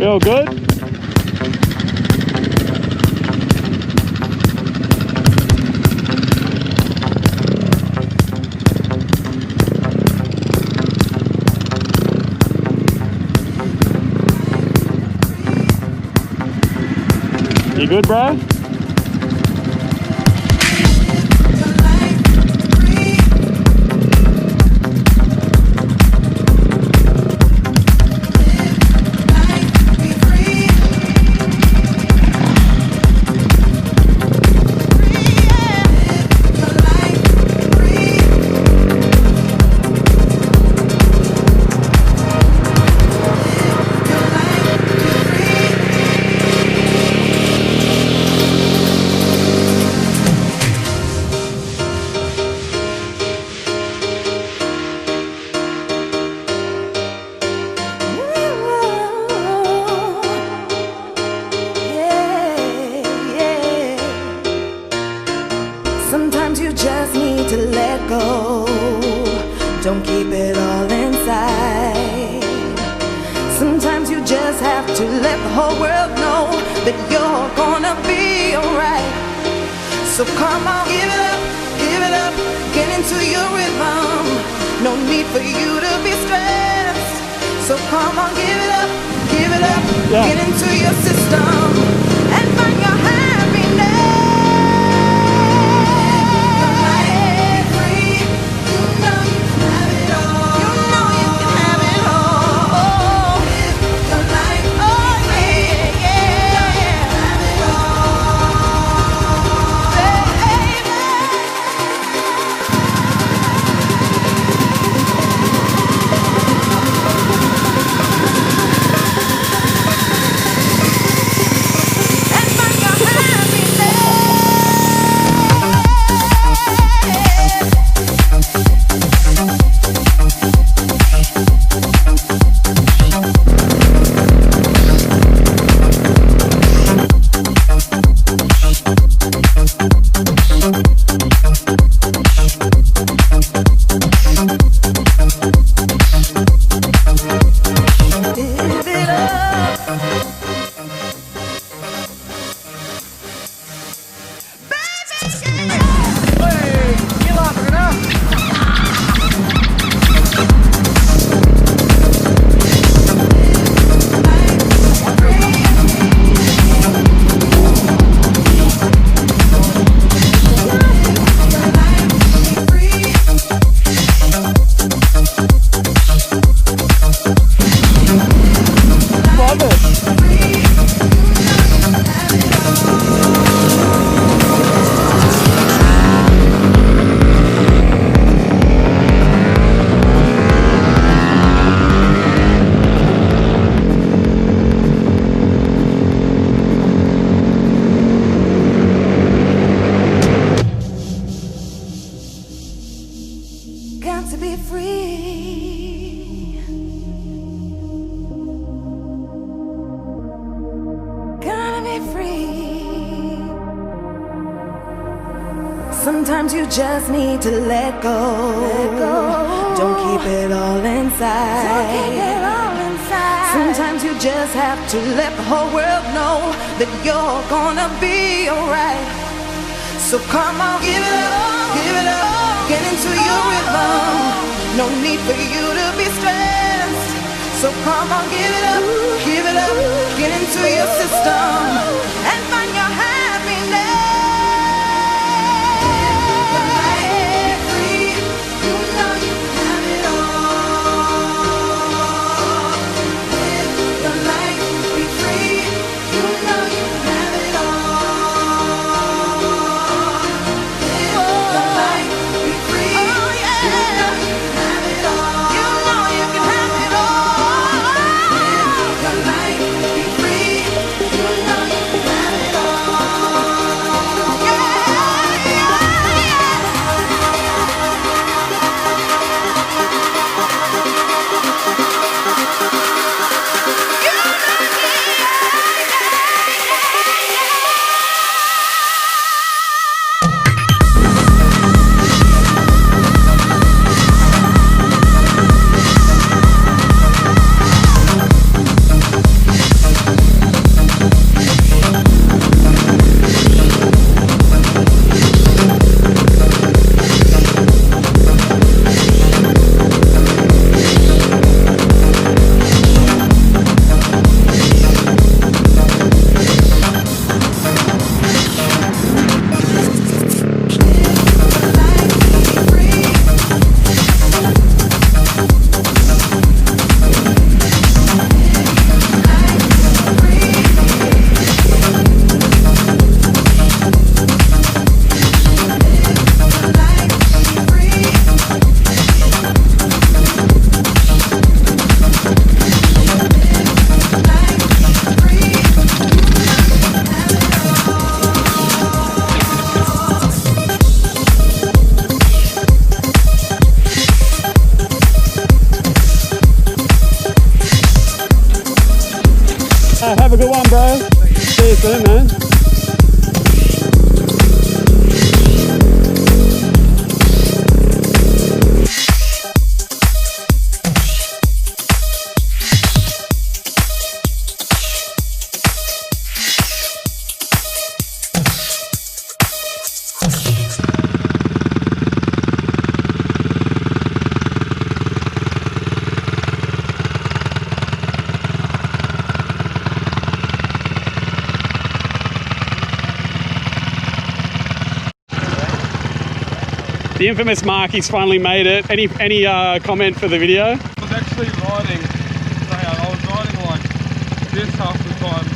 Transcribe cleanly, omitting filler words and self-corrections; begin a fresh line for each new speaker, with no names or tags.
Feel good? You good, bro?
Sometimes you just need to let go. Don't keep it all inside. Sometimes you just have to let the whole world know that you're gonna be alright. So come on, give it up, get into your rhythm. No need for you to be stressed. So come on, give it up,
yeah.
Get into your system and find your happiness. Got to be free. Gotta be free. Sometimes you just need to let go. Don't keep it all inside. Sometimes you just have to let the whole world know that you're gonna be alright. So come on, give it up, get into your rhythm. No need for you to be stressed. So come on, give it up, get into your system and find your happiness.
soon, man. The infamous Marky's finally made it. Any comment for the video?
I was actually riding, I was riding like this half the time